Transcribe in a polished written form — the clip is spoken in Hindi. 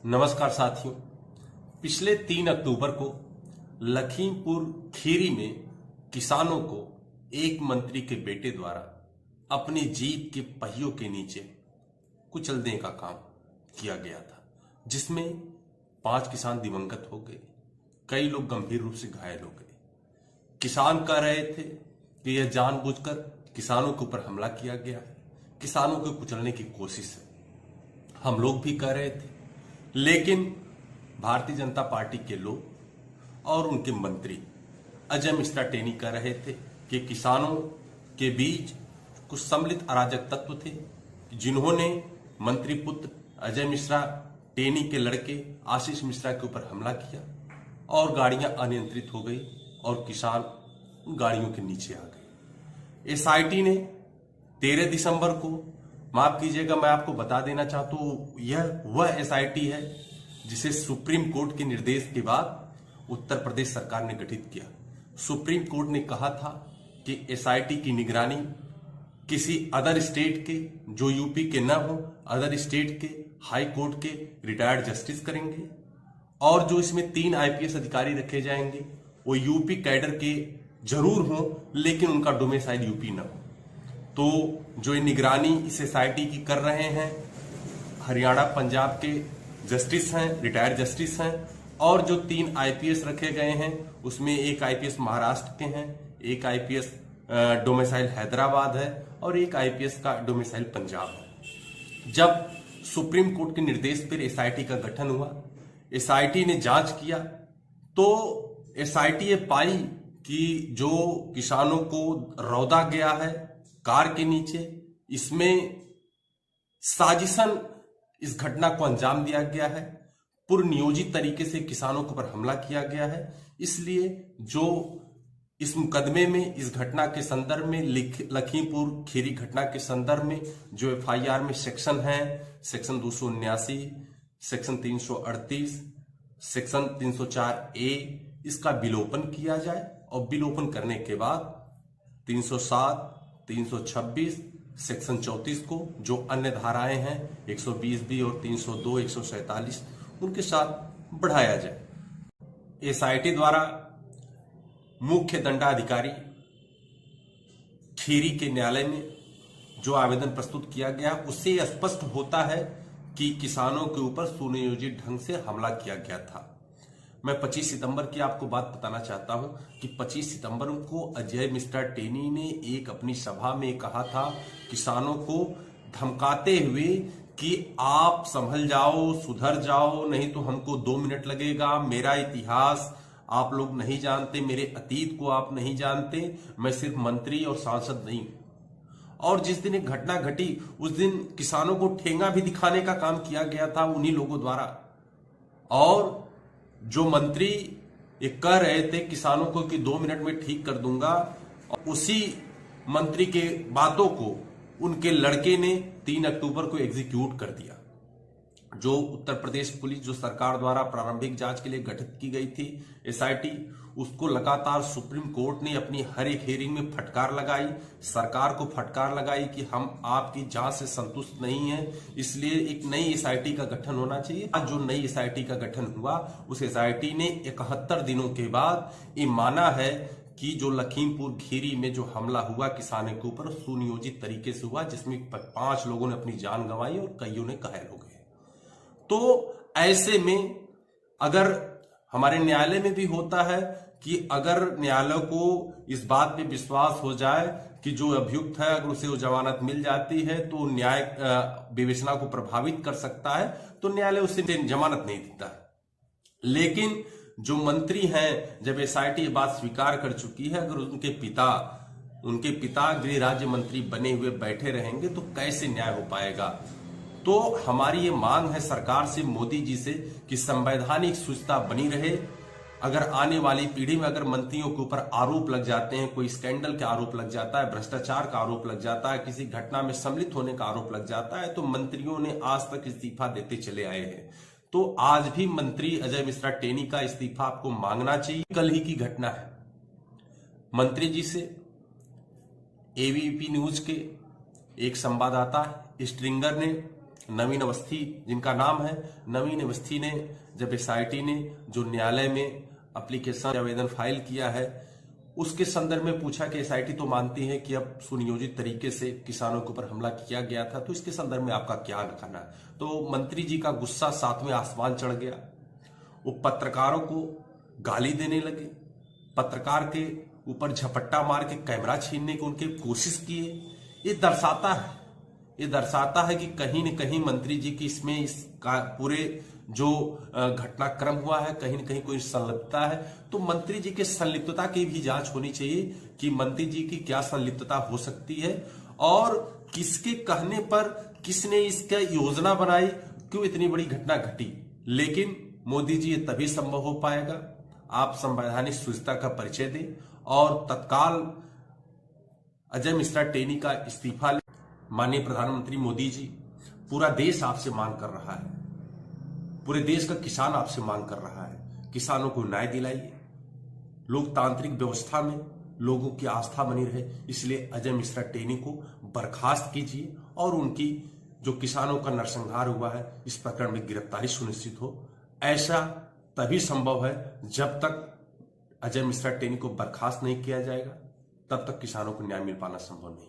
नमस्कार साथियों। पिछले 3 अक्टूबर को लखीमपुर खीरी में किसानों को एक मंत्री के बेटे द्वारा अपनी जीप के पहियों के नीचे कुचल देने का काम किया गया था, जिसमें 5 किसान दिवंगत हो गए, कई लोग गंभीर रूप से घायल हो गए। किसान कह रहे थे कि यह जानबूझकर किसानों के ऊपर हमला किया गया है, किसानों को कुचलने की कोशिश है। हम लोग भी कह रहे थे, लेकिन भारतीय जनता पार्टी के लोग और उनके मंत्री अजय मिश्रा टेनी कह रहे थे कि किसानों के बीच कुछ सम्मिलित अराजक तत्व थे, जिन्होंने मंत्री पुत्र अजय मिश्रा टेनी के लड़के आशीष मिश्रा के ऊपर हमला किया और गाड़ियां अनियंत्रित हो गई और किसान गाड़ियों के नीचे आ गए। एसआईटी ने 13 दिसंबर को, माफ कीजिएगा मैं आपको बता देना चाहता हूं, यह वह एसआईटी है जिसे सुप्रीम कोर्ट के निर्देश के बाद उत्तर प्रदेश सरकार ने गठित किया। सुप्रीम कोर्ट ने कहा था कि एसआईटी की निगरानी किसी अदर स्टेट के, जो यूपी के न हो, अदर स्टेट के हाई कोर्ट के रिटायर्ड जस्टिस करेंगे, और जो इसमें 3 आईपीएस अधिकारी रखे जाएंगे वो यूपी कैडर के जरूर हों, लेकिन उनका डोमिसाइल यूपी न हो। तो जो ये निगरानी इस एसआईटी की कर रहे हैं, हरियाणा पंजाब के जस्टिस हैं, रिटायर्ड जस्टिस हैं, और जो 3 आईपीएस रखे गए हैं उसमें एक आईपीएस महाराष्ट्र के हैं, एक आईपीएस डोमिसाइल हैदराबाद है और एक आईपीएस का डोमिसाइल पंजाब है। जब सुप्रीम कोर्ट के निर्देश पर एसआईटी का गठन हुआ, एसआईटी ने जांच किया तो एसआईटी ये पाई कि जो किसानों को रौदा गया है कार के नीचे, इसमें साजिशन इस घटना को अंजाम दिया गया है, पूर्व नियोजित तरीके से किसानों के ऊपर हमला किया गया है। इसलिए जो इस मुकदमे में, इस घटना के संदर्भ में, लखीमपुर खीरी घटना के संदर्भ में जो एफआईआर में सेक्शन है, सेक्शन 279, सेक्शन 338, सेक्शन 304A, इसका विलोपन किया जाए और विलोपन करने के बाद 307, 326, सेक्शन 34 को, जो अन्य धाराएं हैं 120B और 302, 147, उनके साथ बढ़ाया जाए। एसआईटी द्वारा मुख्य दंडाधिकारी खीरी के न्यायालय में जो आवेदन प्रस्तुत किया गया, उससे स्पष्ट होता है कि किसानों के ऊपर सुनियोजित ढंग से हमला किया गया था। मैं 25 सितंबर की आपको बात बताना चाहता हूं कि 25 सितंबर को अजय मिश्रा टेनी ने एक अपनी सभा में कहा था, किसानों को धमकाते हुए कि आप संभल जाओ, सुधर जाओ, नहीं तो हमको 2 मिनट लगेगा, मेरा इतिहास आप लोग नहीं जानते, मेरे अतीत को आप नहीं जानते, मैं सिर्फ मंत्री और सांसद नहीं हूं। और जिस दिन एक घटना घटी उस दिन किसानों को ठेंगा भी दिखाने का काम किया गया था उन्हीं लोगों द्वारा। और जो मंत्री ये कह रहे थे किसानों को कि 2 मिनट में ठीक कर दूंगा, उसी मंत्री के बातों को उनके लड़के ने 3 अक्टूबर को एग्जीक्यूट कर दिया। जो उत्तर प्रदेश पुलिस, जो सरकार द्वारा प्रारंभिक जांच के लिए गठित की गई थी एसआईटी, उसको लगातार सुप्रीम कोर्ट ने अपनी हर एक हियरिंग में फटकार लगाई, सरकार को फटकार लगाई कि हम आपकी जांच से संतुष्ट नहीं हैं, इसलिए एक नई एसआईटी का गठन होना चाहिए। आज जो नई एसआईटी का गठन हुआ, उस एसआईटी ने 71 दिनों के बाद ये माना है कि जो लखीमपुर खीरी में जो हमला हुआ किसानों के ऊपर, सुनियोजित तरीके से हुआ, जिसमें 5 लोगों ने अपनी जान गंवाई और कईयों ने घायल हो गए। तो ऐसे में अगर हमारे न्यायालय में भी होता है कि अगर न्यायालय को इस बात पे विश्वास हो जाए कि जो अभियुक्त है अगर उसे वो जमानत मिल जाती है तो न्याय विवेचना को प्रभावित कर सकता है, तो न्यायालय उसे जमानत नहीं देता है। लेकिन जो मंत्री हैं, जब एसआईटी ये बात स्वीकार कर चुकी है, अगर उनके पिता गृह राज्य मंत्री बने हुए बैठे रहेंगे तो कैसे न्याय हो पाएगा। तो हमारी ये मांग है सरकार से, मोदी जी से, कि संवैधानिक शुचिता बनी रहे। अगर आने वाली पीढ़ी में अगर मंत्रियों के ऊपर आरोप लग जाते हैं, कोई स्कैंडल के आरोप लग जाता है, भ्रष्टाचार का आरोप लग जाता है, किसी घटना में सम्मिलित होने का आरोप लग जाता है, तो मंत्रियों ने आज तक इस्तीफा देते चले आए हैं। तो आज भी मंत्री अजय मिश्रा टेनी का इस्तीफा आपको मांगना चाहिए। कल ही की घटना है, मंत्री जी से एबीपी न्यूज के एक संवाददाता स्ट्रिंगर ने नवीन अवस्थी जिनका नाम है, नवीन अवस्थी ने जब एसआईटी ने जो न्यायालय में एप्लीकेशन आवेदन फाइल किया है उसके संदर्भ में पूछा कि एसआईटी तो मानती है कि अब सुनियोजित तरीके से किसानों के ऊपर हमला किया गया था, तो इसके संदर्भ में आपका क्या कहना है? तो मंत्री जी का गुस्सा सातवें आसमान चढ़ गया। वो पत्रकारों को गाली देने लगे, पत्रकार के ऊपर झपट्टा मार के कैमरा छीनने की उनकी कोशिश किए। ये दर्शाता है कि कहीं न कहीं मंत्री जी की इसमें इसका पूरे जो घटनाक्रम हुआ है कहीं न कहीं कोई संलिप्तता है। तो मंत्री जी के संलिप्तता की भी जांच होनी चाहिए कि मंत्री जी की क्या संलिप्तता हो सकती है और किसके कहने पर किसने इसका योजना बनाई, क्यों इतनी बड़ी घटना घटी। लेकिन मोदी जी ये तभी संभव हो पाएगा आप संवैधानिक शुचिता का परिचय दें और तत्काल अजय मिश्रा टेनी का इस्तीफा लें। माननीय प्रधानमंत्री मोदी जी, पूरा देश आपसे मांग कर रहा है, पूरे देश का किसान आपसे मांग कर रहा है, किसानों को न्याय दिलाइए, लोकतांत्रिक व्यवस्था में लोगों की आस्था बनी रहे। इसलिए अजय मिश्रा टेनी को बर्खास्त कीजिए और उनकी जो किसानों का नरसंहार हुआ है इस प्रकरण में गिरफ्तारी सुनिश्चित हो। ऐसा तभी संभव है जब तक अजय मिश्रा टेनी को बर्खास्त नहीं किया जाएगा, तब तक किसानों को न्याय मिल पाना संभव नहीं।